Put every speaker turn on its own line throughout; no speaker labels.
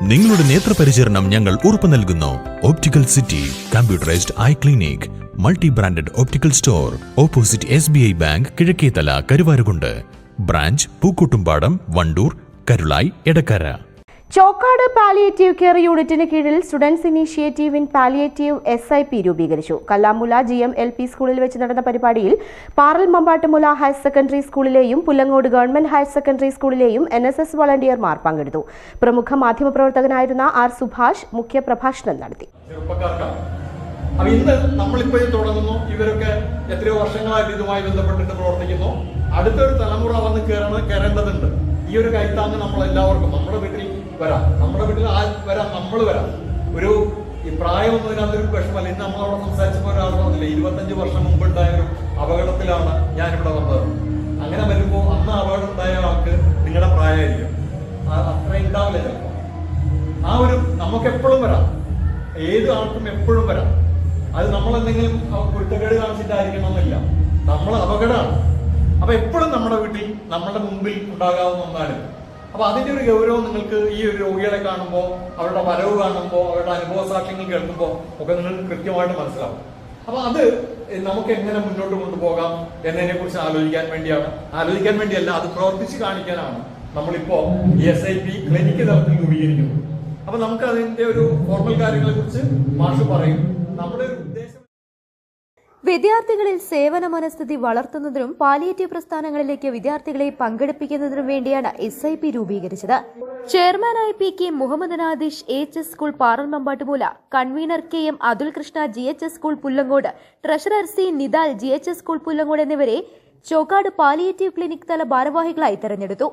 നിങ്ങളുടെ നേത്രപരിചരണം ഞങ്ങൾ ഉറപ്പു നൽകുന്നു. Optical city computerised eye clinic, multi branded optical store, opposite SBI bank, Kizhakkethala, Karuvarakundu. Branch Pookkottumpadam, Wandoor, Karulai, Edakkara.
Chokkad palliative care യൂണിറ്റിന് കീഴിൽ students initiative in palliative SIP രൂപീകരിച്ചു. കല്ലാമുല GMLP സ്കൂളിൽ വെച്ച് നടന്ന പരിപാടിയിൽ പാറൽ മമ്പാട്ടുമുല ഹയർ സെക്കൻഡറി സ്കൂളിലെയും പുല്ലങ്ങോട് ഗവൺമെന്റ് ഹയർ സെക്കൻഡറി സ്കൂളിലെയും NSS വളണ്ടിയർമാർ പങ്കെടുത്തു. പ്രമുഖ മാധ്യമപ്രവർത്തകനായിരുന്ന R. സുഭാഷ് മുഖ്യപ്രഭാഷണം നടത്തി.
ഇന്ന് നമ്മളിപ്പോൾ തുടങ്ങുന്നു. ഇവരൊക്കെ എത്രയോ വർഷങ്ങളായിട്ട് ഇതുമായി ബന്ധപ്പെട്ടിട്ട് പ്രവർത്തിക്കുന്നു. അടുത്തൊരു തലമുറ വന്ന് കയറേണ്ടതുണ്ട്. ഈ ഒരു കൈത്താങ്ങ് നമ്മളെല്ലാവർക്കും നമ്മുടെ വീട്ടിൽ വരാം, നമ്മുടെ വീട്ടിൽ വരാം, നമ്മൾ വരാം. ഒരു ഈ പ്രായമൊന്നും ഇതിനകത്തൊരു വിഷമല്ല. ഇന്ന് നമ്മളവിടെ സംസാരിച്ചപ്പോൾ ഒരാൾ പറഞ്ഞില്ല, 25 വർഷം മുമ്പുണ്ടായ ഒരു അപകടത്തിലാണ് ഞാനിവിടെ വന്നത്. അങ്ങനെ വരുമ്പോൾ അന്ന് അപകടം ഉണ്ടായ ആൾക്ക് നിങ്ങളുടെ പ്രായമായിരിക്കും, അത്ര ഉണ്ടാവില്ല ചിലപ്പോൾ. ആ ഒരു നമുക്ക് എപ്പോഴും വരാം, ഏത് ആൾക്കും എപ്പോഴും വരാം. അത് നമ്മളെന്തെങ്കിലും കുരുത്തക്കേട് കാണിച്ചിട്ടായിരിക്കണം എന്നില്ല, നമ്മൾ അപകടമാണ്. അപ്പൊ എപ്പോഴും നമ്മുടെ വീട്ടിൽ നമ്മുടെ മുമ്പിൽ ഉണ്ടാകാവുന്ന ഒന്നാണ്. അപ്പൊ അതിന്റെ ഒരു ഗൗരവം നിങ്ങൾക്ക് ഈ ഒരു രോഗികളെ കാണുമ്പോൾ, അവരുടെ വരവ് കാണുമ്പോൾ, അവരുടെ അനുഭവ സാക്ഷ്യങ്ങൾ കേൾക്കുമ്പോൾ ഒക്കെ നിങ്ങൾക്ക് കൃത്യമായിട്ട് മനസ്സിലാവും. അപ്പൊ അത് നമുക്ക് എങ്ങനെ മുന്നോട്ട് കൊണ്ടുപോകാം എന്നതിനെ കുറിച്ച് ആലോചിക്കാൻ വേണ്ടിയല്ല, അത് പ്രവർത്തിച്ച് കാണിക്കാനാണ് നമ്മളിപ്പോ SIP ക്ലിനിക്ക് തലത്തിൽ രൂപീകരിക്കുന്നത്. അപ്പൊ നമുക്ക് അതിന്റെ ഒരു ഫോർമൽ കാര്യങ്ങളെ കുറിച്ച് മാഷ് പറയും. നമ്മുടെ ഉദ്ദേശം
വിദ്യാർത്ഥികളിൽ സേവന മനസ്ഥിതി വളർത്തുന്നതിനും പാലിയേറ്റീവ് പ്രസ്ഥാനങ്ങളിലേക്ക് വിദ്യാർത്ഥികളെ പങ്കെടുപ്പിക്കുന്നതിനും വേണ്ടിയാണ് SIP രൂപീകരിച്ചത്. ചെയർമാനായി PK Muhammad Nadish AHS school Paral Mambattumoola, convener KM Athul Krishna GHS school Pullangode, treasurer C. Nidal GHS school Pullangode എന്നിവരെ ചോക്കാട് പാലിയേറ്റീവ് ക്ലിനിക് തല ഭാരവാഹികളായി തെരഞ്ഞെടുത്തു.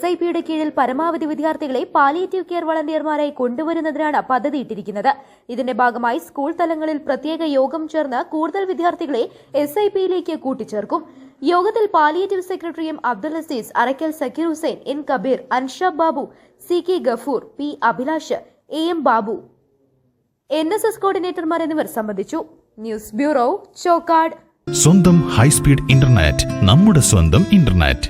SIPയുടെ കീഴിൽ പരമാവധി വിദ്യാർത്ഥികളെ പാലിയേറ്റീവ് കെയർ വളണ്ടിയർമാരായി കൊണ്ടുവരുന്നതിനാണ് പദ്ധതിയിട്ടിരിക്കുന്നത്. ഇതിന്റെ ഭാഗമായി സ്കൂൾ തലങ്ങളിൽ പ്രത്യേക യോഗം ചേർന്ന് കൂടുതൽ വിദ്യാർത്ഥികളെ SIPയിലേക്ക് കൂട്ടിച്ചേർക്കും. യോഗത്തിൽ palliative secretary M. Abdul Azeez, Arakkal Zakir Hussain, N. Kabeer, Anshab Babu, CK Gafoor, P. Abhilash, AM Babu, NSS കോർഡിനേറ്റർമാർ എന്നിവർ സംബന്ധിച്ചു. News bureau, Chokkad.
സ്വന്തം ഹൈസ്പീഡ് ഇന്റർനെറ്റ്, നമ്മുടെ സ്വന്തം ഇന്റർനെറ്റ്.